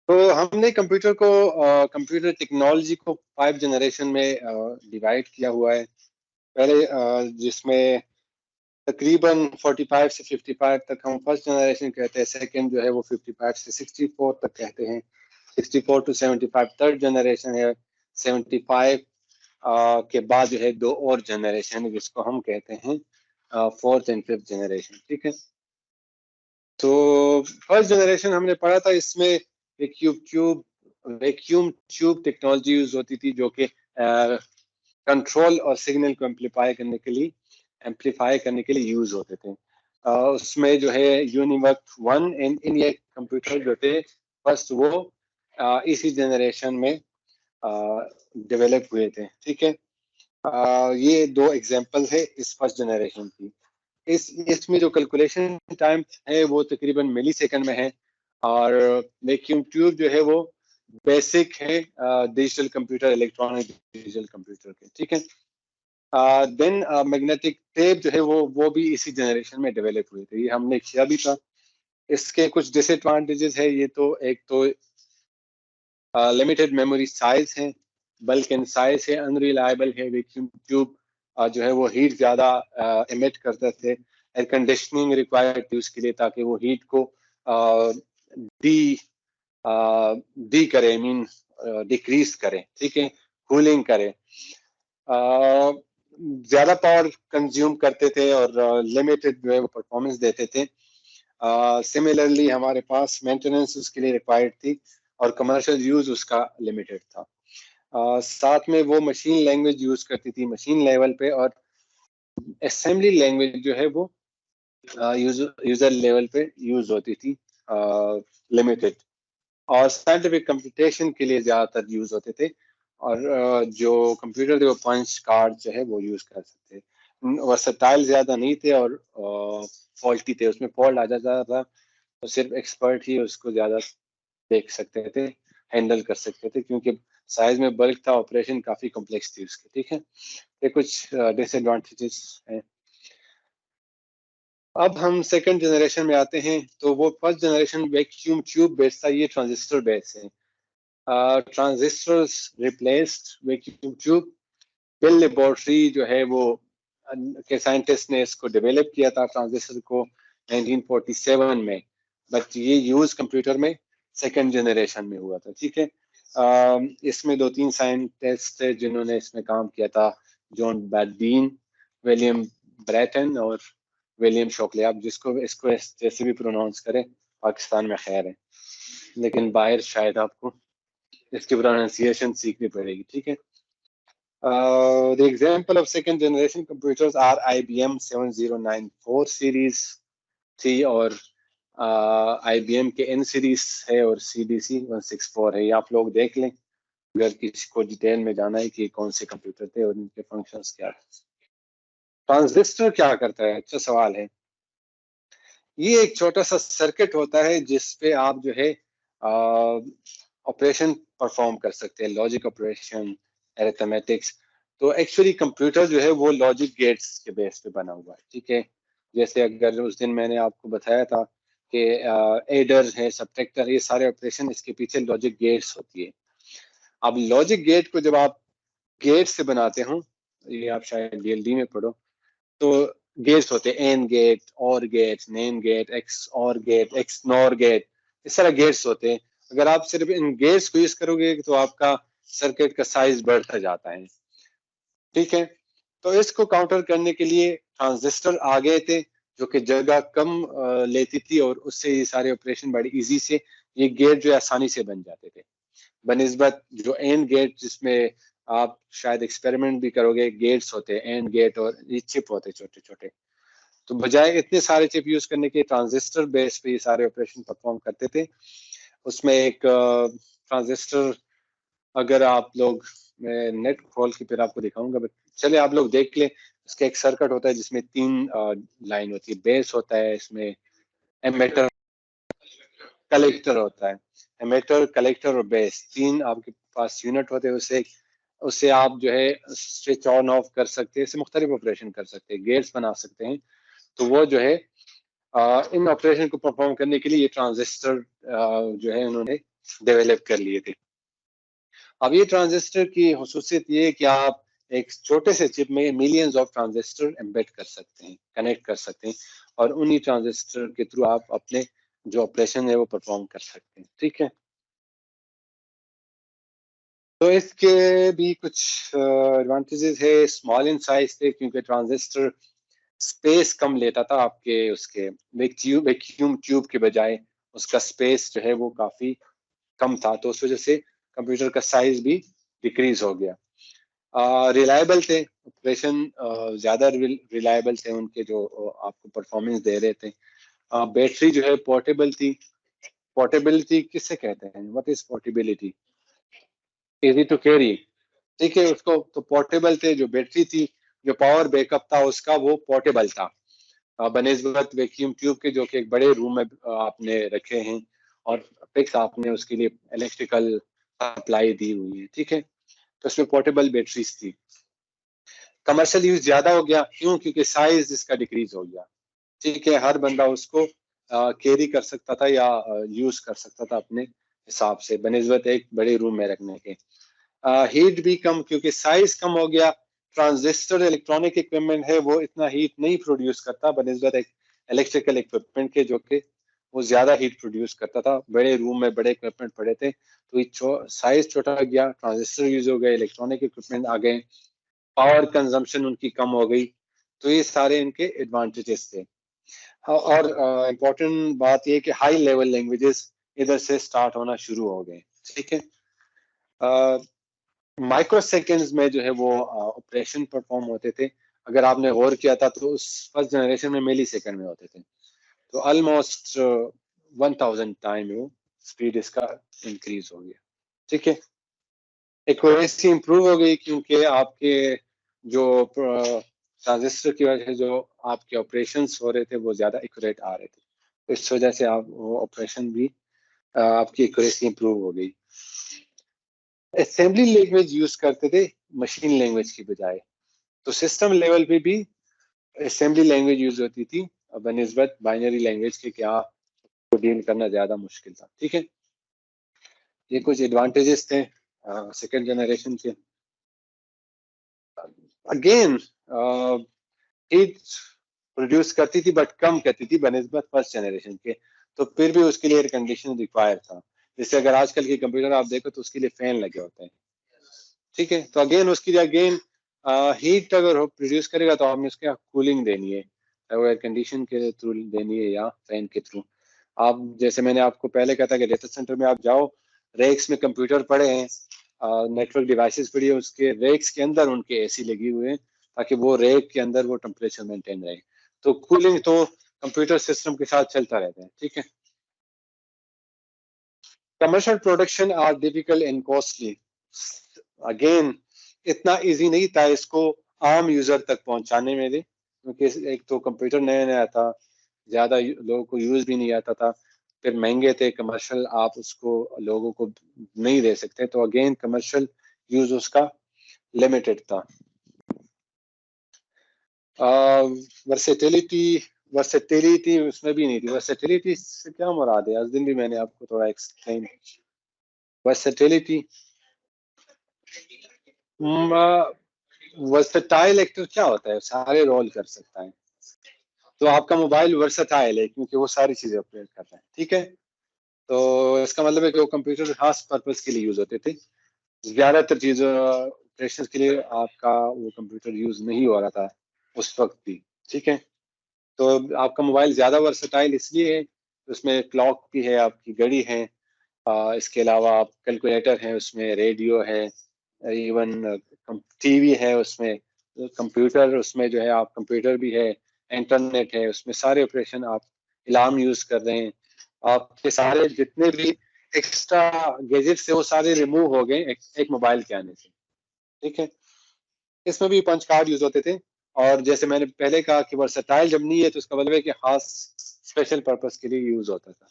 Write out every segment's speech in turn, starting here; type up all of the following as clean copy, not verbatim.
तो हमने computer technology को 5 जनरेशन में डिवाइड किया हुआ है। पहले जिसमें तकरीबन 45 से 55 तक हम फर्स्ट जनरेशन कहते हैं, सेकंड जो है वो 55 से 64 तक कहते हैं, 64 टू 75 थर्ड जनरेशन है, 75 के बाद जो है दो और जनरेशन जिसको हम कहते हैं फोर्थ एंड फिफ्थ जनरेशन। ठीक है, तो फर्स्ट जनरेशन हमने पढ़ा था, इसमें वैक्यूम ट्यूब टेक्नोलॉजी यूज होती थी, जो कि कंट्रोल और सिग्नल को एम्पलीफाई करने के लिए यूज होते थे। उसमें जो है यूनिवर्क 1 एंड इन ये कंप्यूटर जो थे फर्स्ट वो इसी जनरेशन में डेवलप हुए थे। ठीक है, ये दो एग्जांपल है इस फर्स्ट जनरेशन की। इसमें जो कैलकुलेशन टाइम है वो तकरीबन मिली सेकंड में है, और वैक्यूम ट्यूब जो है वो बेसिक है digital computer, electronic digital computer के। ठीक है, देन मैग्नेटिक टेप जो है वो भी इसी जनरेशन में डेवलप हुए थे, ये हमने किया भी था। इसके कुछ डिसएडवांटेजेस है, ये तो एक तो लिमिटेड मेमोरी साइज है, बल्क इन साइज है, अनरिलायबल है। वैक्यूम ट्यूब जो है वो हीट ज्यादा एमिट करते थे। एयर कंडीशनिंग रिक्वायर्ड थी उसके लिए, ताकि वो हीट को डी डी करे, मीन डिक्रीज करे। ठीक है, कूलिंग करे। ज्यादा पावर कंज्यूम करते थे और लिमिटेड जो है वो परफॉर्मेंस देते थे। सिमिलरली हमारे पास मेंटेनेंस उसके लिए रिक्वायर्ड थी, और कमर्शियल यूज उसका लिमिटेड था। साथ में वो मशीन लैंग्वेज यूज करती थी मशीन लेवल पे, और असेंबली लैंग्वेज जो है वो यूजर लेवल पे यूज होती थी, लिमिटेड। और साइंटिफिक कंप्यूटेशन के लिए ज्यादातर यूज होते थे, और जो कंप्यूटर थे वो पंच कार्ड जो है वो यूज कर सकते थे। वर्सटाइल ज्यादा नहीं थे, और फॉल्टी थे, उसमें फॉल्ट आ जाता था तो सिर्फ एक्सपर्ट ही उसको ज्यादा देख सकते थे, हैंडल कर सकते थे, क्योंकि साइज में बल्क था, ऑपरेशन काफी कॉम्प्लेक्स थी उसकी। ठीक है, ये कुछ डिसएडवांटेजेस हैं। अब हम सेकंड जनरेशन में आते हैं, तो वो first generation vacuum tube based था, ये ट्रांजिस्टर बेस्ड है। Transistors replaced vacuum tube. Bell laboratory जो है वो के साइंटिस्ट ने इसको डेवलप किया था ट्रांजिस्टर को 1947 में, बट ये यूज कंप्यूटर में सेकंड जनरेशन में हुआ था। ठीक है, इसमें दो तीन साइंटिस्ट थे जिन्होंने इसमें काम किया था, जॉन बैडबीन, विलियम ब्रैटन और विलियम शॉकले। आप जिसको इसको जैसे भी प्रोनाउंस करें, पाकिस्तान में खैर है, लेकिन बाहर शायद आपको इसकी प्रोनाउंसिएशन सीखनी पड़ेगी। ठीक है, the example of second generation computers are IBM 7094 series थी, और IBM के N सीरीज है, और CDC 164 है। ये आप लोग देख लें अगर किसी को डिटेल में जाना है कि कौन से कंप्यूटर थे और इनके फंक्शंस क्या थे। ट्रांजिस्टर क्या करता है, अच्छा सवाल है। ये एक छोटा सा सर्किट होता है जिसपे आप जो है ऑपरेशन परफॉर्म कर सकते हैं, लॉजिक ऑपरेशन, अरिथमेटिक्स। तो एक्चुअली कंप्यूटर जो है वो लॉजिक गेट्स के बेस पे बना हुआ है। ठीक है, जैसे अगर उस दिन मैंने आपको बताया था कि एडर है, सब्ट्रैक्टर, ये सारे ऑपरेशन इसके पीछे लॉजिक गेट्स होती है। अब लॉजिक गेट को जब आप गेट से बनाते हो, ये आप शायद डीएलडी में पढ़ो, तो गेट्स होते हैं एंड गेट, और गेट, नेम गेट, एक्स और गेट, एक्स नॉर गेट, इस तरह गेट्स होते हैं। अगर आप सिर्फ इन गेट्स को यूज करोगे तो आपका सर्किट का साइज बढ़ता जाता है। ठीक है, तो इसको काउंटर करने के लिए ट्रांजिस्टर आ गए थे, जो कि जगह कम लेती थी, और उससे ये सारे ऑपरेशन बड़ी इजी से ये गेट जो है आसानी से बन जाते थे, बनिस्बत जो एंड गेट जिसमें आप शायद एक्सपेरिमेंट भी करोगे, गेट्स होते हैं एंड गेट, और ये चिप होते हैं छोटे छोटे। तो बजाय इतने सारे चिप यूज करने के ट्रांजिस्टर बेस पे ये सारे ऑपरेशन परफॉर्म करते थे। उसमें एक ट्रांजिस्टर, अगर आप लोग, मैं नेट खोल के फिर आपको दिखाऊंगा, बट चले आप लोग देख ले। इसका एक सर्किट होता है जिसमें तीन लाइन होती है, बेस होता है, इसमें एमिटर, कलेक्टर होता है। एमिटर, कलेक्टर और बेस, तीन आपके पास यूनिट होते हैं। उससे आप जो है स्विच ऑन ऑफ कर सकते हैं, इससे मुख्तलिफ ऑपरेशन कर सकते हैं, गेट्स बना सकते हैं। तो वो जो है इन ऑपरेशन को परफॉर्म करने के लिए ये ट्रांजिस्टर जो है उन्होंने डेवलप कर लिए थे। अब ये ट्रांजिस्टर की खुसूसियत ये है कि आप एक छोटे से चिप में मिलियंस ऑफ ट्रांजिस्टर एम्बेड कर सकते हैं, कनेक्ट कर सकते हैं, और उन्हीं ट्रांजिस्टर के थ्रू आप अपने जो ऑपरेशन है वो परफॉर्म कर सकते हैं। ठीक है, तो इसके भी कुछ एडवांटेजेस है। स्मॉल इन साइज थे क्योंकि ट्रांजिस्टर स्पेस कम लेता था आपके उसके वैक्यूम ट्यूब के बजाय उसका स्पेस जो है वो काफी कम था, तो उस वजह से कंप्यूटर का साइज भी डिक्रीज हो गया। रिलायबल थे, ऑपरेशन ज्यादा रिलायबल थे उनके, जो आपको परफॉर्मेंस दे रहे थे। बैटरी जो है पोर्टेबल थी। पोर्टेबिलिटी किससे कहते हैं, what is portability? Easy to carry. ठीक है, उसको तो पोर्टेबल थे, जो बैटरी थी, जो पावर बैकअप था उसका वो पोर्टेबल था, बनिस्बत वैक्यूम ट्यूब के, जो कि एक बड़े रूम में आपने रखे हैं और फिक्स आपने उसके लिए इलेक्ट्रिकल सप्लाई दी हुई है। ठीक है, तो उसमें पोर्टेबल बैटरीज थी। कमर्शियल यूज ज्यादा हो गया, क्यों? क्योंकि साइज इसका डिक्रीज हो गया। ठीक है, हर बंदा उसको कैरी कर सकता था या यूज कर सकता था अपने हिसाब से, बनिस्बत एक बड़े रूम में रखने के। हीट भी कम, क्योंकि साइज कम हो गया। ट्रांजिस्टर इलेक्ट्रॉनिक इक्विपमेंट है, वो इतना हीट नहीं प्रोड्यूस करता बनिस्बत एक इलेक्ट्रिकल इक्विपमेंट के, जो कि वो ज्यादा हीट प्रोड्यूस करता था। बड़े रूम में बड़े इक्विपमेंट पड़े थे, तो साइज छोटा गया, ट्रांजिस्टर यूज हो गए, इलेक्ट्रॉनिक इक्विपमेंट आ गए, पावर कंजम्पशन उनकी कम हो गई। तो ये सारे इनके एडवांटेजेस थे। हाँ, और इम्पोर्टेंट बात ये कि हाई लेवल लैंग्वेजेस इधर से स्टार्ट होना शुरू हो गए। ठीक है, माइक्रो सेकेंड्स में जो है वो ऑपरेशन परफॉर्म होते थे। अगर आपने गौर किया था तो उस फर्स्ट जनरेशन में मिली सेकेंड में होते थे, तो ऑलमोस्ट 1000 टाइम वो स्पीड इसका इंक्रीज हो गया। ठीक है, एक्यूरेसी इंप्रूव हो गई, क्योंकि आपके जो ट्रांजिस्टर की वजह से जो आपके ऑपरेशंस हो रहे थे वो ज्यादा एक्यूरेट आ रहे थे। इस वजह से आप वो ऑपरेशन भी आपकी एक्यूरेसी इंप्रूव हो गई। असेंबली लैंग्वेज यूज करते थे मशीन लैंग्वेज की बजाय, तो सिस्टम लेवल पे भी असेंबली लैंग्वेज यूज होती थी बनिस्बत बाइनरी लैंग्वेज के, क्या को डील करना ज्यादा मुश्किल था। ठीक है, ये कुछ एडवांटेजेस थे सेकेंड जनरेशन के। अगेन हीट प्रोड्यूस करती थी बट कम करती थी बनिस्बत फर्स्ट जनरेशन के, तो फिर भी उसके लिए एयर कंडीशन रिक्वायर था। जैसे अगर आजकल के कंप्यूटर आप देखो तो उसके लिए फैन लगे होते हैं। ठीक है, तो अगेन उसके लिए अगेन हीट अगर प्रोड्यूस करेगा तो आपने उसके कूलिंग देनी है, वो एयर कंडीशन के थ्रू देनी है या फैन के थ्रू। आप जैसे मैंने आपको पहले कहा था कि डेटा सेंटर में आप जाओ, रैक्स में कंप्यूटर पड़े हैं, नेटवर्क डिवाइसेस पड़ी है, उसके रैक्स के अंदर उनके एसी लगी हुए हैं, ताकि वो रैक के अंदर वो टेम्परेचर मेंटेन रहे। तो कूलिंग तो कंप्यूटर सिस्टम के साथ चलता रहता है। ठीक है, commercial production are difficult and costly. Again इतना इजी नहीं था इसको आम यूजर तक पहुंचाने में भी, क्योंकि एक तो कंप्यूटर नया नया था, ज्यादा लोगों को यूज भी नहीं आता था, फिर महंगे थे कमर्शियल, आप उसको लोगों को नहीं दे सकते, तो अगेन कमर्शियल यूज उसका लिमिटेड था। वर्सेटिलिटी वर्सेटिलिटी उसमें भी नहीं थी। वर्सेटिलिटी से क्या मुराद है, आज दिन भी मैंने आपको थोड़ा एक्सप्लेन। वर्सेटिलिटी, वर्सेटाइल एक्टर क्या होता है, सारे रोल कर सकता है। तो आपका मोबाइल वर्सेटाइल है क्योंकि वो सारी चीजें ऑपरेट कर रहा है। ठीक है, तो इसका मतलब है कि वो कंप्यूटर खास पर्पज के लिए यूज होते थे, ज्यादातर चीजों ऑपरेशन के लिए आपका वो कंप्यूटर यूज नहीं हो रहा था उस वक्त भी। ठीक है, तो आपका मोबाइल ज्यादा वर्सेटाइल इसलिए है, उसमें क्लॉक भी है, आपकी घड़ी है, इसके अलावा आप कैलकुलेटर है, उसमें रेडियो है, इवन टीवी है उसमें, कंप्यूटर उसमें जो है, आप कंप्यूटर भी है, इंटरनेट है, उसमें सारे ऑपरेशन आप अलार्म यूज कर रहे हैं। आपके सारे जितने भी एक्स्ट्रा गैजेट्स थे वो सारे रिमूव हो गए एक मोबाइल के आने से। ठीक है, इसमें भी पंच कार्ड यूज होते थे, और जैसे मैंने पहले कहा कि वर्सटाइल जब नहीं है तो उसका मतलब है कि खास स्पेशल पर्पस के लिए यूज होता था,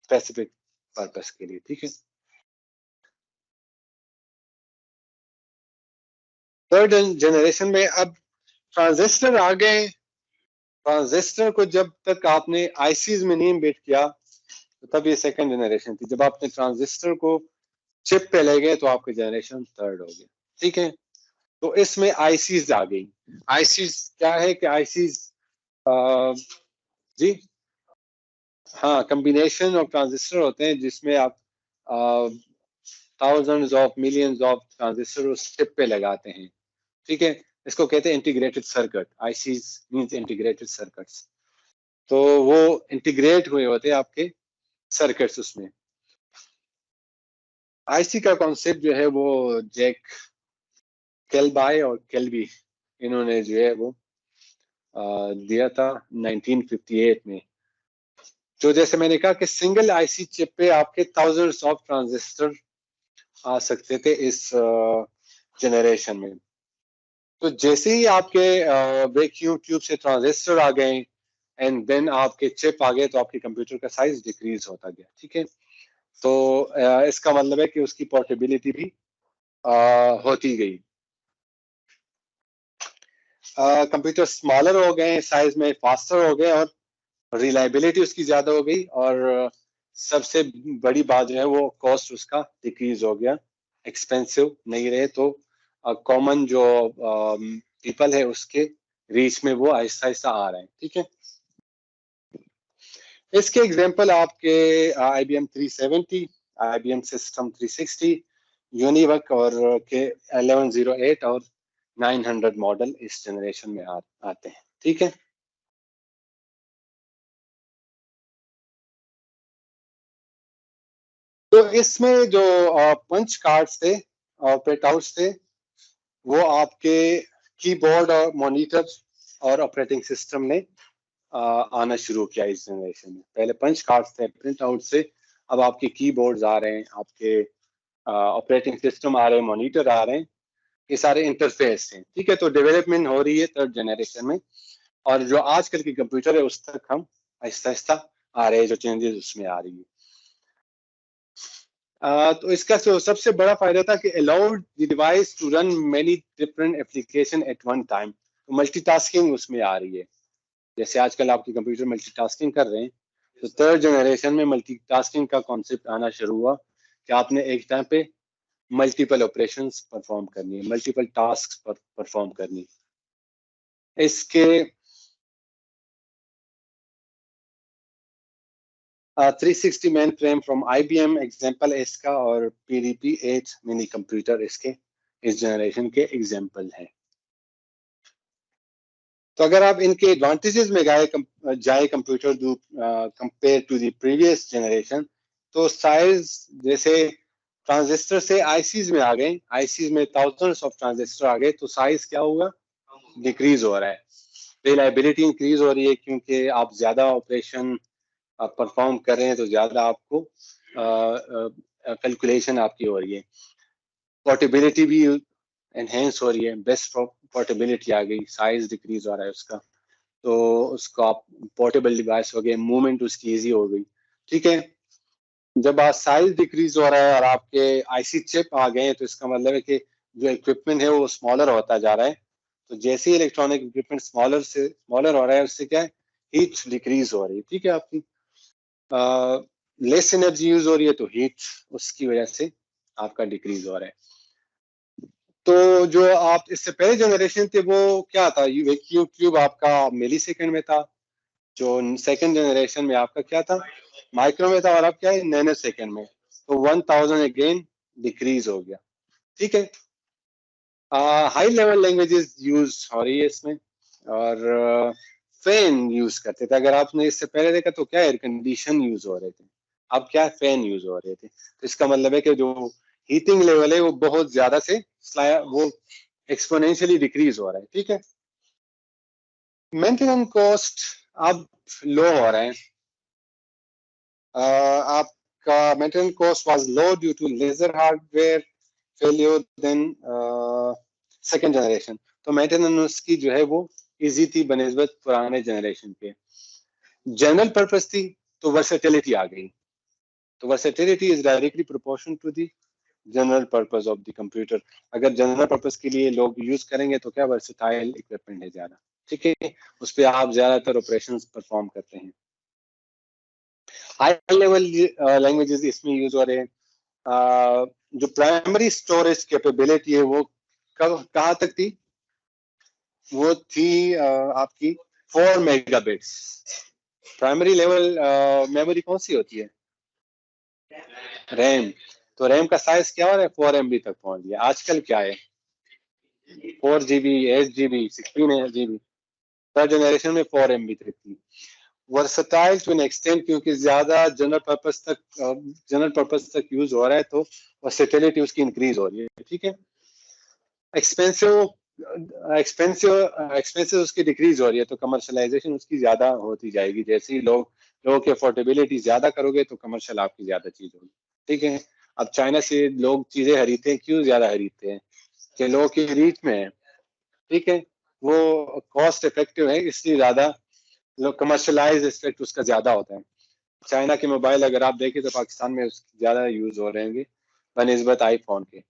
स्पेसिफिक पर्पस के लिए। ठीक है, थर्ड जनरेशन में अब ट्रांजिस्टर आ गए, ट्रांजिस्टर को जब तक आपने आईसीज में नहीं इम्बेड किया तो तब ये सेकंड जनरेशन थी। जब आपने ट्रांजिस्टर को चिप पे ले गए तो आपकी जनरेशन थर्ड हो गया। ठीक है, तो इसमें आईसीज आ गई। आईसीज क्या है कि आईसीज जी हाँ, कम्बिनेशन ऑफ ट्रांजिस्टर होते हैं जिसमें आप thousands of millions of transistor उस चिप पे लगाते हैं। ठीक है, इसको कहते हैं integrated circuit. ICs means integrated circuits. तो वो इंटीग्रेट हुए होते हैं आपके सर्किट्स उसमें। आईसी का कॉन्सेप्ट जो है वो जैक केल्बाई और केल्बी इन्होंने जो है वो दिया था 1958 में। जो जैसे मैंने कहा कि सिंगल आईसी चिप पे आपके थाउजेंड्स ऑफ ट्रांजिस्टर आ सकते थे इस जनरेशन में। तो जैसे ही आपके वैक्यूम ट्यूब से ट्रांजिस्टर आ गए एंड देन आपके चिप आ गए तो आपके कंप्यूटर का साइज डिक्रीज होता गया। ठीक है, तो इसका मतलब है कि उसकी पोर्टेबिलिटी भी होती गई। कंप्यूटर स्मॉलर हो गए, साइज में फास्टर हो गए और रिलायबिलिटी उसकी ज्यादा हो गई। और सबसे बड़ी बात जो है वो कॉस्ट उसका डिक्रीज हो गया, एक्सपेंसिव नहीं रहे। तो कॉमन जो पीपल है उसके रीच में वो आहिस्ता आहिस्ता आ रहे हैं। ठीक है, इसके एग्जांपल आपके IBM 370, IBM सिस्टम 360, यूनिवर्क और के 1108 और 900 मॉडल इस जनरेशन में आते हैं। ठीक है, तो इसमें जो पंच कार्ड्स थे और प्रिंटआउट्स थे वो आपके कीबोर्ड और मॉनिटर और ऑपरेटिंग सिस्टम ने आना शुरू किया इस जनरेशन में। पहले पंच कार्ड्स थे, प्रिंट आउट से अब आपके कीबोर्ड्स आ रहे हैं, आपके ऑपरेटिंग सिस्टम आ रहे हैं, मॉनिटर आ रहे हैं, ये सारे इंटरफेस हैं। ठीक है, तो डेवलपमेंट हो रही है थर्ड जनरेशन में। और जो आजकल की कंप्यूटर है उस तक हम आहिस्ता आहिस्ता आ रहे हैं, जो चेंजेस उसमें आ रही है। तो इसका सबसे बड़ा फायदा था कि allowed the device to run many different application at one time. तो मल्टीटास्किंग उसमें आ रही है। जैसे आजकल आपके कंप्यूटर मल्टीटास्किंग कर रहे हैं, तो थर्ड जनरेशन में मल्टीटास्किंग का कॉन्सेप्ट आना शुरू हुआ कि आपने एक टाइम पे मल्टीपल ऑपरेशंस परफॉर्म करनी है, मल्टीपल टास्क परफॉर्म करनी। इसके 360 main frame from IBM example है इसका, और PDP 8 मिनी कंप्यूटर इसके इस जनरेशन के एग्जांपल हैं। तो अगर आप इनके एडवांटेजेस में जाए computer compare to the previous generation, तो साइज जैसे ट्रांजिस्टर से आईसीज में आ गए, आईसीज में थाउजेंड्स ऑफ ट्रांजिस्टर आ गए, तो साइज क्या हुआ, डिक्रीज हो रहा है। रिलायबिलिटी इंक्रीज हो रही है क्योंकि आप ज्यादा ऑपरेशन परफॉर्म कर रहे हैं तो ज्यादा आपको कैलकुलेशन आपकी हो रही है। पोर्टेबिलिटी भी एनहेंस हो रही है, बेस्ट पोर्टेबिलिटी आ गई, साइज डिक्रीज हो रहा है उसका, तो उसको आप पोर्टेबल डिवाइस हो गए, मूवमेंट उसकी इजी हो गई। ठीक है, जब आप साइज डिक्रीज हो रहा है और आपके आईसी चिप आ गए हैं तो इसका मतलब है कि जो इक्विपमेंट है वो स्मॉलर होता जा रहा है। तो जैसे ही इलेक्ट्रॉनिक इक्विपमेंट स्मॉलर से स्मॉलर हो रहा है, उससे क्या है, हीट डिक्रीज हो रही है। ठीक है, आपकी लेस एनर्जी यूज हो रही है तो हीट उसकी वजह से आपका डिक्रीज हो रहा है। तो जो आप इससे पहले जनरेशन थे वो क्या था, वैक्यूम ट्यूब आपका मिली सेकेंड में था। जो सेकंड जनरेशन में आपका क्या था, माइक्रो में था, और अब क्या है, नैनो सेकेंड में। तो 1000 अगेन डिक्रीज हो गया। ठीक है, हाई लेवल लैंग्वेजेस यूज हो रही है इसमें, और फैन यूज करते थे। अगर आपने इससे पहले देखा तो क्या एयर कंडीशन यूज हो रहे थे, अब क्या फैन यूज हो रहे थे। तो इसका मतलब है कि जो हीटिंग लेवल है वो बहुत ज्यादा से वो एक्सपोनेंशियली डिक्रीज हो रहा है। ठीक है, मेंटेनेंस कॉस्ट अब लो हो रहे हैं। आपका maintenance cost was low due to lesser hardware failure than second generation. तो मेंटेनेंस की जो है वो इजी थी बनिस्बत पुराने जनरेशन के। जनरल पर्पस थी तो वर्सेटिलिटी आ गई। तो versatility is directly proportional to the general purpose of the computer. अगर जनरल पर्पस के लिए लोग यूज करेंगे तो क्या वर्सेटाइल इक्विपमेंट है ज्यादा। ठीक है, उस पर आप ज्यादातर ऑपरेशंस परफॉर्म करते हैं। हाई लेवल लैंग्वेजेस इसमें यूज हो रहे हैं। जो प्राइमरी स्टोरेज कैपेबिलिटी है वो कहाँ तक थी? वो थी आपकी 4 मेगाबिट्स। प्राइमरी लेवल मेमोरी कौन सी होती है? रैम। तो रैम का साइज क्या हो रहा है? 4 MB तक पहुंच गया। आजकल क्या है? 4 GB, 8 GB, 16 GB। Third generation में 4 MB तक थी। वर्सटाइल टू एन एक्सटेंट, क्योंकि ज्यादा जनरल पर्पस तक यूज हो रहा है तो वर्सेटिलिटी उसकी इंक्रीज हो रही है। ठीक है, एक्सपेंसिव एक्सपेंसिव उसकी डिक्रीज हो रही है तो कमर्शलाइजेशन उसकी ज्यादा होती जाएगी। जैसे ही लोगों की अफोर्डेबिलिटी ज्यादा करोगे तो कमर्शियल आपकी ज्यादा चीज होगी। ठीक है, अब चाइना से लोग चीजें खरीदते हैं, क्यों ज्यादा खरीदते हैं? कि लोगों की रीच में है। ठीक है, वो कॉस्ट इफेक्टिव है, इसलिए ज्यादा लोग कमर्शलाइज एस्पेक्ट उसका ज्यादा होता है। चाइना के मोबाइल अगर आप देखें तो पाकिस्तान में उसके ज्यादा यूज हो रहे हैं बनिस्बत आईफोन के।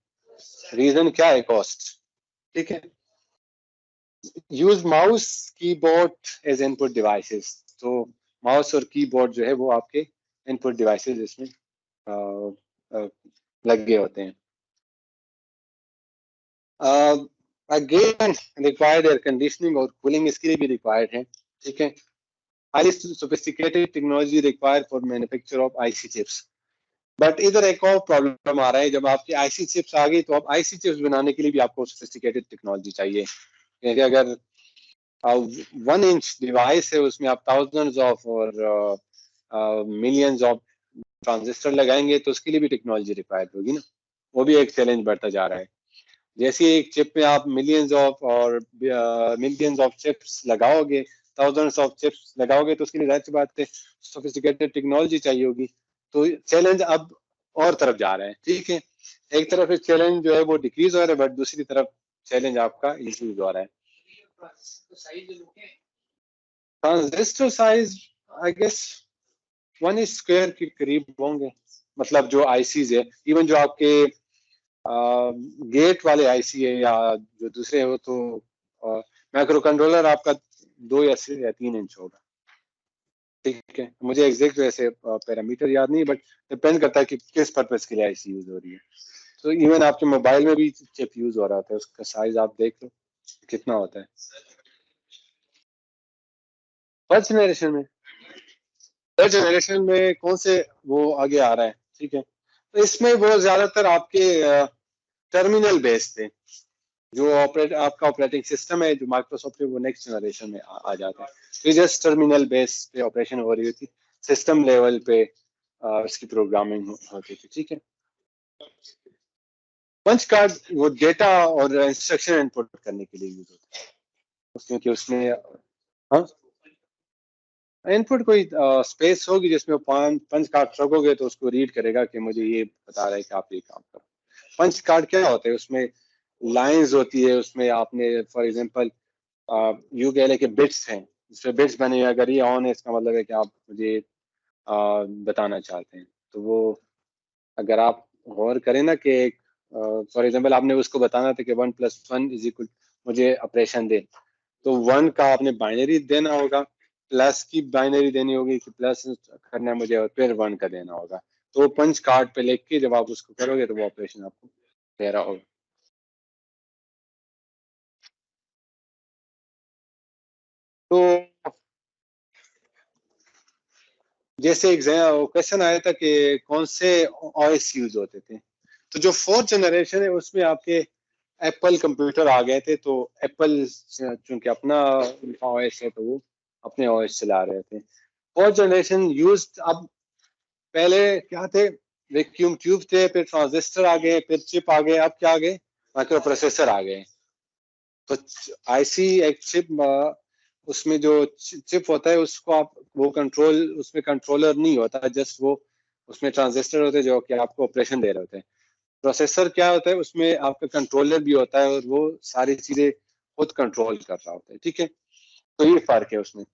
रीजन क्या है? कॉस्ट। ठीक है, use mouse keyboard as input devices. तो माउस और कीबोर्ड जो है वो आपके इनपुट डिवाइसेस इसमें लगे होते हैं। अगेन रिक्वायर्ड एयर कंडीशनिंग और कूलिंग इसके लिए भी रिक्वायर्ड है। ठीक है, highly sophisticated technology required for manufacture of IC chips. But इधर एक और प्रॉब्लम आ रहा है, जब आपकी आईसी चिप्स आ गई तो अब आईसी चिप्स बनाने के लिए भी आपको सोफिस्टिकेटेड टेक्नोलॉजी चाहिए। क्योंकि अगर 1 इंच डिवाइस है उसमें आप थाउजेंड्स ऑफ और मिलियंस ऑफ ट्रांजिस्टर लगाएंगे तो उसके लिए भी टेक्नोलॉजी रिक्वायर्ड होगी ना। वो भी एक चैलेंज बढ़ता जा रहा है। जैसे एक चिप में आप मिलियंस ऑफ चिप्स लगाओगे, थाउजेंड्स ऑफ चिप्स लगाओगे तो उसके लिए जाहिर सी बात है सोफिस्टिकेटेड टेक्नोलॉजी चाहिए होगी। तो चैलेंज अब और तरफ जा रहा है। ठीक है, एक तरफ चैलेंज जो है वो डिक्रीज हो रहा है, बट दूसरी तरफ चैलेंज आपका इंक्रीज हो रहा है। Transistor size I guess 1 inch square के करीब होंगे। मतलब जो आईसीज है, इवन जो आपके गेट वाले आईसी है या जो दूसरे हो तो माइक्रो कंट्रोलर आपका 2 या 3 इंच होगा। ठीक है, मुझे एग्जैक्ट वैसे पैरामीटर याद नहीं, बट डिपेंड करता है कि किस पर्पस के लिए आईसी यूज हो रही है। तो इवन आपके मोबाइल में भी चिप यूज हो रहा था, उसका साइज आप देख लो कितना होता है। फर्स्ट जनरेशन में कौन से वो आगे आ रहा है? ठीक है, तो इसमें वो ज्यादातर आपके टर्मिनल बेस्ड थे। जो आपका ऑपरेटिंग सिस्टम है जो माइक्रोसॉफ्ट है वो नेक्स्ट जनरेशन में आ जाता है। तो जस्ट टर्मिनल बेस पे ऑपरेशन हो रही थी, सिस्टम लेवल पे इसकी प्रोग्रामिंग होती थी। ठीक है, पंच कार्ड वो डेटा और इंस्ट्रक्शन इनपुट करने के लिए यूज होता है, क्योंकि उसमें हाँ इनपुट कोई स्पेस होगी जिसमें पंच कार्ड रखोगे तो उसको रीड करेगा कि मुझे ये बता रहा है कि आप ये काम करो। पंच कार्ड क्या होता है? उसमें लाइंस होती है, उसमें आपने फॉर एग्जांपल यू कह लें कि बिट्स हैं, इसमें बिट्स बने, अगर ये ऑन है इसका मतलब है कि आप मुझे बताना चाहते हैं। तो वो अगर आप गौर करें ना कि फॉर एग्जांपल आपने उसको बताना था कि 1+1 मुझे ऑपरेशन दे, तो 1 का आपने बाइनरी देना होगा, प्लस की बाइनरी देनी होगी कि प्लस करना है मुझे, और फिर 1 का देना होगा। तो पंच कार्ड पे लिख के जब आप उसको करोगे तो वो ऑपरेशन आपको दे रहा होगा। तो जैसे क्वेश्चन आया था कि कौन से ओएस यूज होते थे, तो जो फोर्थ जनरेशन है उसमें आपके एप्पल कंप्यूटर आ गए थे। तो एप्पल चूंकि अपना ओएस है तो वो अपने ओएस चला रहे थे। फोर्थ जनरेशन यूज, अब पहले क्या थे? वैक्यूम ट्यूब थे, फिर ट्रांजिस्टर आ गए, फिर चिप आ गए, अब क्या आ गए? माइक्रो प्रोसेसर आ गए। तो आईसी एक चिप, उसमें जो चिप होता है उसको आप वो कंट्रोल, उसमें कंट्रोलर नहीं होता, जस्ट वो उसमें ट्रांजिस्टर होते हैं जो कि आपको ऑपरेशन दे रहे होते हैं। प्रोसेसर क्या होता है? उसमें आपका कंट्रोलर भी होता है और वो सारी चीजें खुद कंट्रोल कर रहा होता है। ठीक है, तो ये फर्क है उसमें।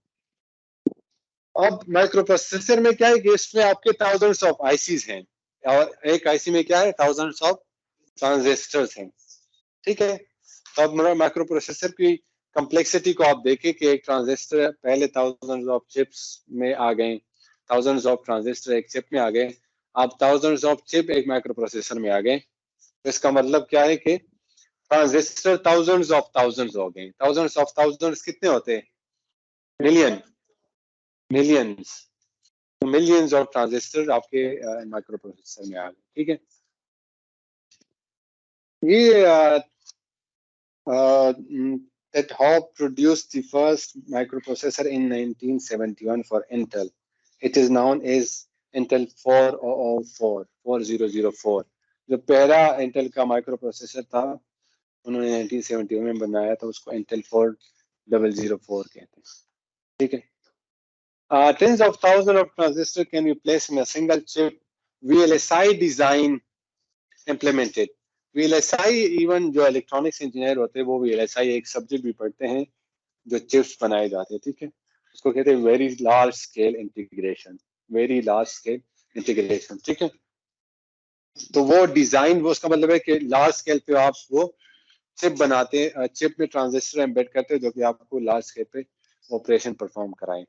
अब माइक्रो प्रोसेसर में क्या है कि इसमें आपके थाउजेंड्स ऑफ आईसीज हैं, और एक आईसी में क्या है? थाउजेंड्स ऑफ ट्रांजिस्टर्स हैं। ठीक है, तो अब माइक्रो प्रोसेसर की कम्प्लेक्सिटी को आप देखें कि एक ट्रांजिस्टर पहले थाउजेंड्स ऑफ चिप्स में आ गए, थाउजेंड्स ऑफ ट्रांजिस्टर एक चिप में आ गए, अब थाउजेंड्स ऑफ चिप एक माइक्रो प्रोसेसर में आ गए। तो इसका मतलब क्या है कि ट्रांजिस्टर थाउजेंड्स हो गए। थाउजेंड्स ऑफ थाउजेंड्स कितने होते हैं? Million, millions, millions of transistor आपके माइक्रो प्रोसेसर में आ गए। ठीक है, ये that Hope produced the first microprocessor in 1971 for Intel. It is known as Intel 4004, 4004. जो पहला इंटेल का माइक्रो प्रोसेसर था उन्होंने 1971 में बनाया था, उसको Intel 4004 कहते हैं। ठीक है, tens of thousands of transistors can be placed in a single chip. VLSI design implemented. VLSI even जो इलेक्ट्रॉनिक्स इंजीनियर होते हैं वो VLSI एक सब्जेक्ट भी पढ़ते हैं जो चिप्स बनाए जाते हैं। ठीक है, उसको कहते हैं very large scale integration, very large scale integration. ठीक है, तो वो डिजाइन, वो उसका मतलब है कि लार्ज स्केल पे आप वो चिप बनाते हैं, चिप में ट्रांजिस्टर एम्बेड करते हैं जो कि आपको लार्ज स्केल पे ऑपरेशन परफॉर्म कराएं।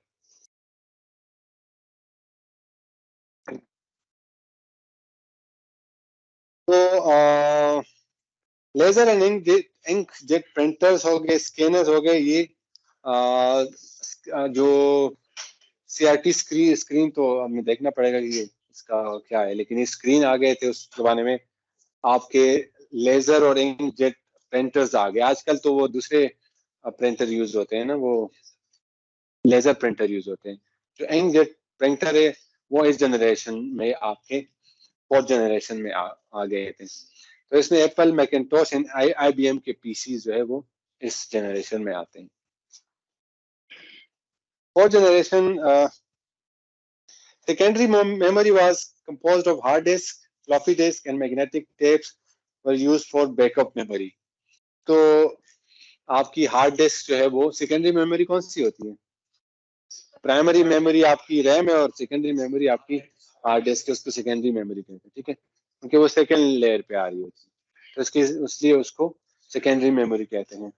तो laser and ink jet printers हो गए, स्कैनर्स हो गए, ये जो CRT स्क्रीन तो हमें देखना पड़ेगा कि इसका क्या है, लेकिन ये स्क्रीन आ गए थे उस जमाने में। आपके लेजर और इंक जेट प्रिंटर्स आ गए। आजकल तो वो दूसरे प्रिंटर यूज होते हैं ना, वो लेजर प्रिंटर यूज होते हैं। जो इंक जेट प्रिंटर है वो इस जनरेशन में आपके फोर्थ जनरेशन में आ गए थे। तो इसमें एप्पल, मैकिंटोश एंड IBM के पीसी जो है वो इस जनरेशन में आते हैं। Fourth generation secondary memory was composed of hard disk, floppy disk and magnetic tapes were used for backup memory. तो आपकी हार्ड डिस्क जो है वो, सेकेंडरी मेमोरी कौन सी होती है? प्राइमरी मेमोरी आपकी रैम है और सेकेंडरी मेमोरी आपकी हार्ड डिस्क है, उसको सेकेंडरी मेमोरी कहते हैं। ठीक है, क्योंकि वो सेकेंड लेयर पे आ रही होती है, तो इसकी इसलिए उसको सेकेंडरी मेमोरी कहते हैं।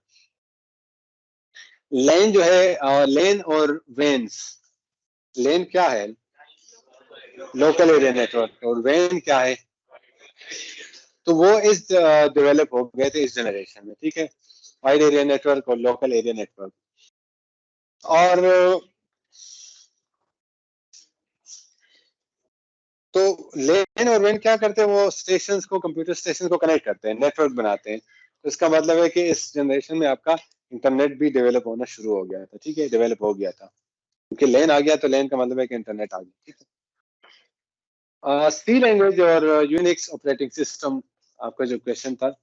लेन जो है, लेन और वेन्स, लेन क्या है? लोकल एरिया नेटवर्क, और वेन क्या है? तो वो इस डेवलप हो गए थे इस जनरेशन में। ठीक है, वाइड एरिया नेटवर्क और लोकल एरिया नेटवर्क। और तो लेन और वेन क्या करते हैं? वो स्टेशंस को, कंप्यूटर स्टेशन को कनेक्ट करते हैं, नेटवर्क बनाते हैं। तो इसका मतलब है कि इस जनरेशन में आपका इंटरनेट भी डेवलप होना शुरू हो गया था। ठीक है, डेवलप हो गया था, क्योंकि लेन आ गया तो लेन का मतलब है कि इंटरनेट आ गया। ठीक है, सी लैंग्वेज और यूनिक्स ऑपरेटिंग सिस्टम, आपका जो क्वेश्चन था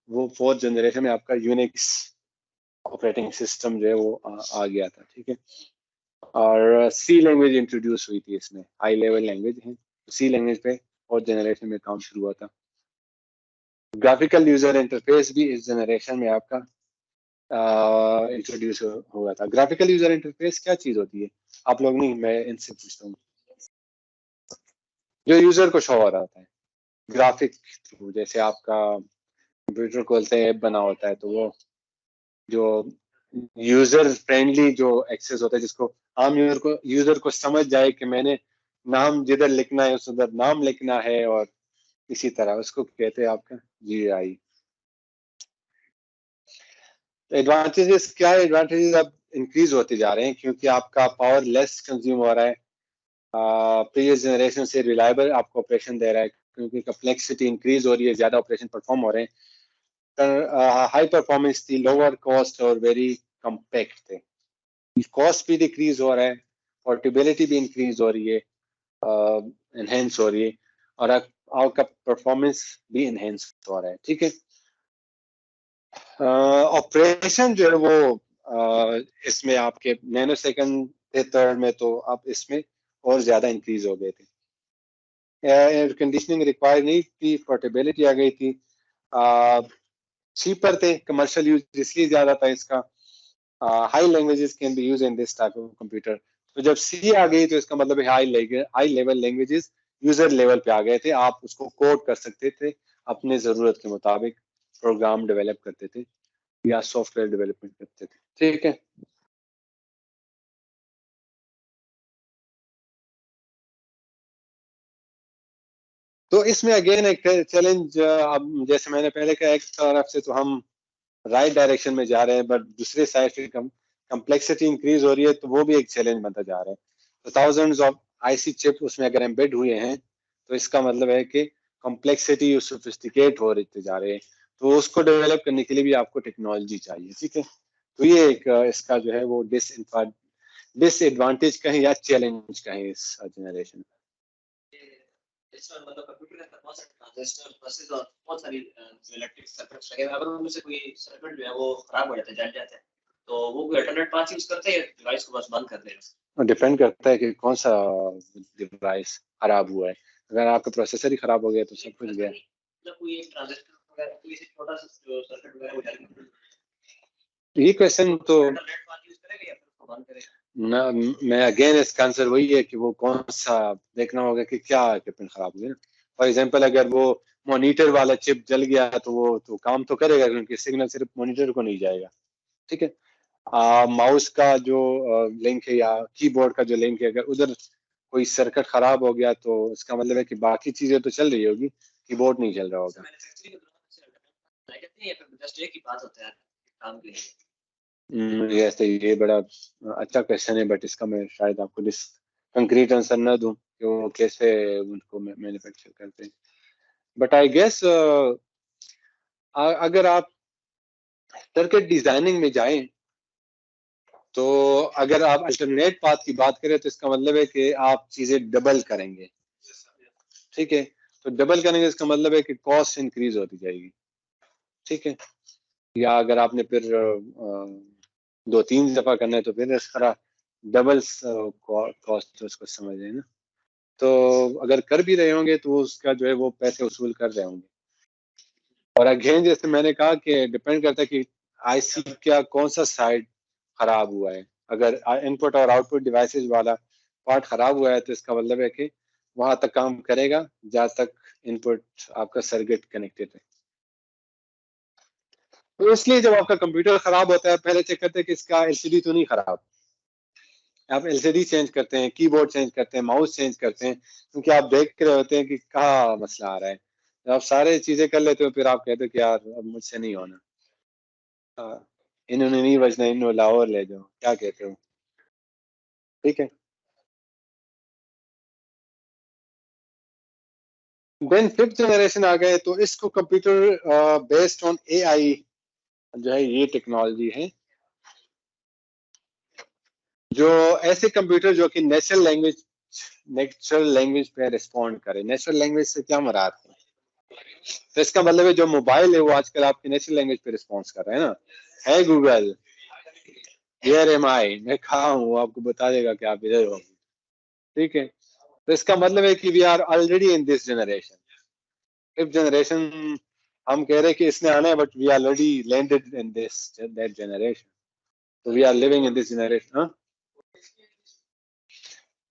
वो फोर्थ जनरेशन में आपका यूनिक्स ऑपरेटिंग सिस्टम जो है वो आ गया था। ठीक है, और सी लैंग्वेज इंट्रोड्यूस हुई थी, इसमें हाई लेवल लैंग्वेज है, सी लैंग्वेज पे फोर्थ जनरेशन में काम शुरू हुआ था। ग्राफिकल यूजर इंटरफेस भी इस जनरेशन में आपका इंट्रोड्यूस हुआ था। ग्राफिकल यूजर इंटरफेस क्या चीज होती है? आप लोग नहीं, मैं इनसे पूछता हूँ। जो यूजर को शो हो रहा होता है ग्राफिक थ्रू, जैसे आपका कंप्यूटर खोलते हैं, ऐप बना होता है, तो वो जो यूजर फ्रेंडली जो एक्सेस होता है, जिसको आम यूजर को समझ जाए कि मैंने नाम जिधर लिखना है उस उधर नाम लिखना है, और इसी तरह उसको कहते हैं आपका GUI। एडवांटेजेस क्या है? एडवांटेजेस अब इंक्रीज होते जा रहे हैं क्योंकि आपका पावर लेस कंज्यूम हो रहा है, प्रीवियस जनरेशन से रिलायबल आपको ऑपरेशन दे रहा है, क्योंकि कम्प्लेक्सिटी इंक्रीज हो रही है, ज्यादा ऑपरेशन परफॉर्म हो रहे हैं। हाई परफॉर्मेंस थी, लोअर कॉस्ट और वेरी कम्पैक्ट थे। कॉस्ट भी डिक्रीज हो रहा है, पोर्टेबिलिटी भी इंक्रीज हो रही है, एनहेंस हो रही है, और आपका परफॉर्मेंस भी एनहेंस हो रहा है। ठीक है, ऑपरेशन जो है वो इसमें आपके नैनो सेकंड थे थर्ड में, तो अब इसमें और ज्यादा इंक्रीज हो गए थे। एयर कंडीशनिंग रिक्वायर नहीं थी, पोर्टेबिलिटी आ गई थी, चीपर थे, कमर्शियल यूज इसलिए ज्यादा था इसका। High languages can be use in this type of computer. तो जब सी आ गई तो इसका मतलब है high level languages user level पे आ गए थे, आप उसको कोड कर सकते थे, अपने जरूरत के मुताबिक प्रोग्राम डेवलप करते थे। या सॉफ्टवेयर डेवलपमेंट करते थे, ठीक है। तो इसमें अगेन एक चैलेंज, अब जैसे मैंने पहले कहा, एक तरफ से तो हम राइट डायरेक्शन में जा रहे हैं, बट दूसरे साइड से कम्प्लेक्सिटी इंक्रीज हो रही है, तो वो भी एक चैलेंज बनता जा रहा है। तो थाउजेंड्स ऑफ आईसी चिप उसमें अगर एम्बेड हुए हैं, तो इसका मतलब है कि कॉम्प्लेक्सिटी सोफिस्टिकेट हो रही जा रही है, तो उसको डेवलप करने के लिए भी आपको टेक्नोलॉजी चाहिए, ठीक है। तो ये एक इसका जो है वो डिसएडवांटेज कहें या चैलेंज कहें इस जनरेशन में। मतलब कंप्यूटर के अंदर बहुत सारे ट्रांजिस्टर बसेस और बहुत सारी इलेक्ट्रिक सर्किट्स लगे हैं। अगर उनमें से कोई सर्किट जो है वो खराब हो जाता है, जल जाता है, तो वो कोई अल्टरनेट पाथ यूज करते हैं, डिवाइस को बस बंद कर देगा। डिपेंड करता है कि कौन सा डिवाइस खराब हुआ है। अगर आपका प्रोसेसर ही खराब हो गया तो सब कुछ गया। मतलब कोई एक ट्रांजिस्टर वगैरह कोई से छोटा सा सर्किट वगैरह हो जाएगा, ये क्वेश्चन तो अल्टरनेट पाथ यूज करेगा या फिर उसको बंद करेगा ना, मैं अगेन इसका आंसर वही है कि वो कौन सा देखना होगा कि क्या इक्विपमेंट खराब हुई ना। फॉर एग्जांपल अगर वो मॉनिटर वाला चिप जल गया तो वो तो काम तो करेगा, क्योंकि सिग्नल सिर्फ मॉनिटर को नहीं जाएगा, ठीक है। माउस का जो लिंक है या कीबोर्ड का जो लिंक है, अगर उधर कोई सर्किट खराब हो गया तो इसका मतलब है कि बाकी चीजें तो चल रही होगी, कीबोर्ड नहीं चल रहा होगा। ये बड़ा अच्छा क्वेश्चन है, बट इसका मैं शायद आपको कंक्रीट आंसर ना दूं कि वो कैसे उनको मैन्युफैक्चर करते हैं। बट आई गेस अगर आप सर्किट डिजाइनिंग में जाएं, तो अगर आप अल्टरनेट पाथ की बात करें तो इसका मतलब है कि आप चीजें डबल करेंगे, ठीक है। तो डबल करेंगे इसका मतलब है कि कॉस्ट इंक्रीज होती जाएगी, ठीक है। या अगर आपने फिर 2-3 दफा करना है तो फिर इस तरह डबल कॉस्ट उसको समझ लेना। तो अगर कर भी रहे होंगे तो उसका जो है वो पैसे वसूल कर रहे होंगे। और अगेन जैसे मैंने कहा कि डिपेंड करता है कि आईसी का कौन सा साइड खराब हुआ है। अगर इनपुट और आउटपुट डिवाइसेस वाला पार्ट खराब हुआ है तो इसका मतलब है कि वहां तक काम करेगा जहां तक इनपुट आपका सर्किट कनेक्टेड है। तो इसलिए जब आपका कंप्यूटर खराब होता है, पहले चेक करते हैं कि इसका एलसीडी तो नहीं खराब। आप एलसीडी चेंज करते हैं, कीबोर्ड चेंज करते हैं, माउस चेंज करते हैं, क्योंकि आप देख रहे होते हैं कि क्या मसला आ रहा है। जब आप सारे चीजें कर लेते हो फिर आप कहते हो कि यार अब मुझसे नहीं होना, इन्होंने नहीं बजना, इन्होंने लाहौर ले जाओ, क्या कहते हो, ठीक है। देन 5th जनरेशन आ गए, तो इसको कंप्यूटर बेस्ड ऑन एआई जो है ये टेक्नोलॉजी है, जो ऐसे कंप्यूटर जो कि नेचुरल लैंग्वेज पे रिस्पॉन्ड करे। नेचुरल लैंग्वेज से क्या मुराद है? तो इसका मतलब है जो मोबाइल है वो आजकल आपकी नेचुरल लैंग्वेज पे रिस्पॉन्स कर रहे हैं ना। है गूगल, हियर एम आई, मैं कहा हूँ, आपको बता देगा कि आप इधर हो, ठीक है। तो इसका मतलब है कि we are already in this generation. 5th generation हम कह रहे हैं कि इसने आना है, but we are already landed in this that generation, तो we are living in this generation.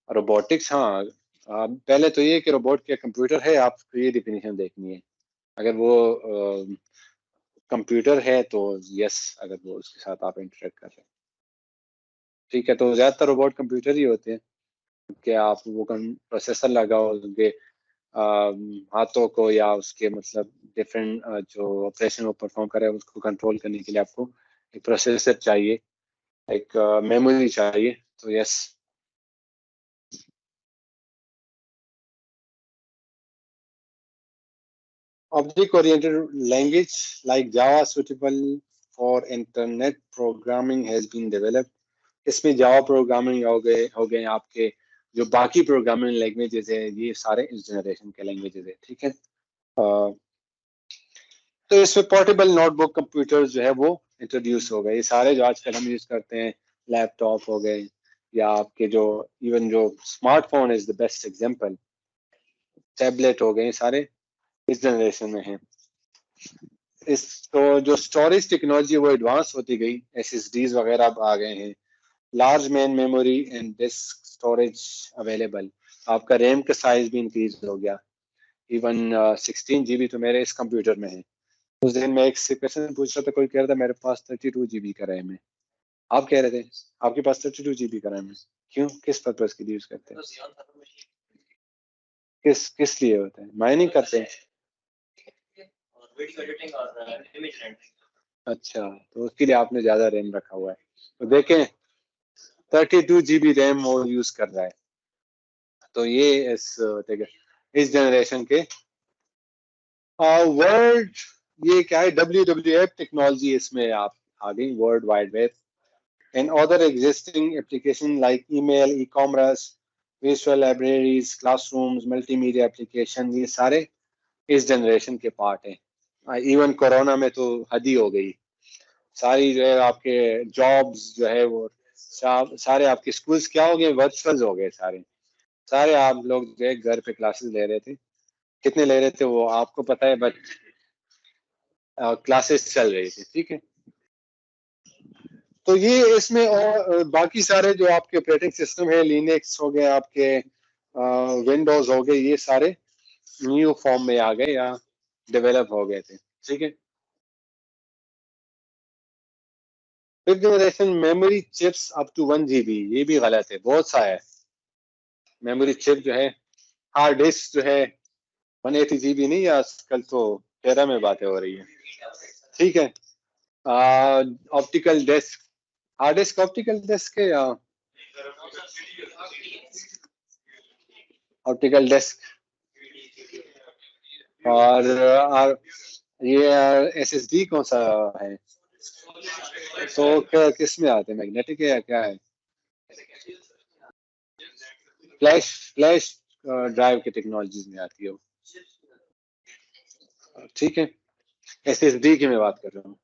Robotics, हाँ, पहले तो ये कि रोबोट क्या कंप्यूटर है, आपको ये डिफिनेशन देखनी है। अगर वो कंप्यूटर है तो यस, अगर वो उसके साथ आप इंटरेक्ट कर रहे हैं, ठीक है। तो ज्यादातर रोबोट कंप्यूटर ही होते हैं कि आप वो प्रोसेसर लगाओगे हाथों को, या उसके मतलब डिफरेंट जो ऑपरेशन वो परफॉर्म करे उसको कंट्रोल करने के लिए आपको एक प्रोसेसर चाहिए, एक मेमोरी चाहिए, तो yes. Object oriented language like Java suitable for internet programming has been developed. इसमें जावा प्रोग्रामिंग हो गए आपके, जो बाकी प्रोग्रामिंग लैंग्वेजेस है ये सारे इस जनरेशन के लैंग्वेजेस है, ठीक है। तो इसमें पोर्टेबल नोटबुक कंप्यूटर जो है वो इंट्रोड्यूस हो गए, ये सारे जो आजकल हम यूज करते हैं, लैपटॉप हो गए, या आपके जो इवन जो smartphone is the best example, tablet हो गए, सारे इस जनरेशन में हैं। इस तो जो स्टोरेज टेक्नोलॉजी वो एडवांस होती गई, एसएसडीज वगैरह अब आ गए हैं, large man memory and disk storage available, आपका रैम का साइज भी इंक्रीज हो गया। इवन 16 GB तो मेरे इस कंप्यूटर में है, उस दिन मैं एक से क्वेश्चन पूछ रहा था, कोई कह रहा था मेरे पास 32 GB का रैम है, आप कह रहे थे आपके पास 32 GB का रैम है, क्यों, किस पर्पज के लिए यूज करते हैं, किस लिए होता है, माइनिंग करते हैं? वीडियो एडिटिंग और इमेज रेंडरिंग। अच्छा, तो उसके लिए आपने ज्यादा रैम रखा हुआ है। तो देखें 32 GB रैम वो यूज कर रहा है। तो ये इस जनरेशन के वर्ल्ड, ये क्या है, WWF टेक्नोलॉजी इसमें आप आ गई, world wide web and other existing application like email, e commerce, visual libraries, classrooms, multimedia application, ये सारे इस जनरेशन के पार्ट हैं। इवन कोरोना में तो हद ही हो गई, सारी जो है आपके जॉब्स जो है वो सारे आपके स्कूल्स क्या हो गए, वर्चुअल हो गए सारे। सारे आप लोग जो है घर पे क्लासेस ले रहे थे, कितने ले रहे थे वो आपको पता है, बट क्लासेस चल रही थी, ठीक है। तो ये इसमें और बाकी सारे जो आपके ऑपरेटिंग सिस्टम है, लिनक्स हो गए, आपके विंडोज हो गए, ये सारे न्यू फॉर्म में आ गए या डेवलप हो गए थे, ठीक है। Fifth generation memory chips up to 1 GB, ये भी गलत है, बहुत सा है। मेमोरी चिप जो है, हार्ड डिस्क जो है 180 GB नहीं, आजकल तो 13 में बातें हो रही है, ठीक है। Optical disk, hard disk optical disk है या ऑप्टिकल डिस्क, और ये SSD कौन सा है, तो किस में आते हैं, मैग्नेटिक है या क्या है, फ्लैश ड्राइव की टेक्नोलॉजीज में आती है वो, ठीक है। SSD की मैं बात कर रहा हूँ।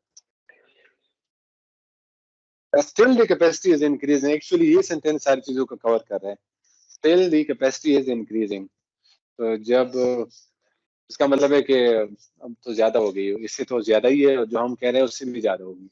Still the capacity is increasing, actually ये सेंटेंस सारी चीजों को कवर कर रहा है। Still the capacity is increasing, तो जब इसका मतलब है कि अब तो ज्यादा हो गई, इससे तो ज्यादा ही है, जो हम कह रहे हैं उससे भी ज्यादा होगी।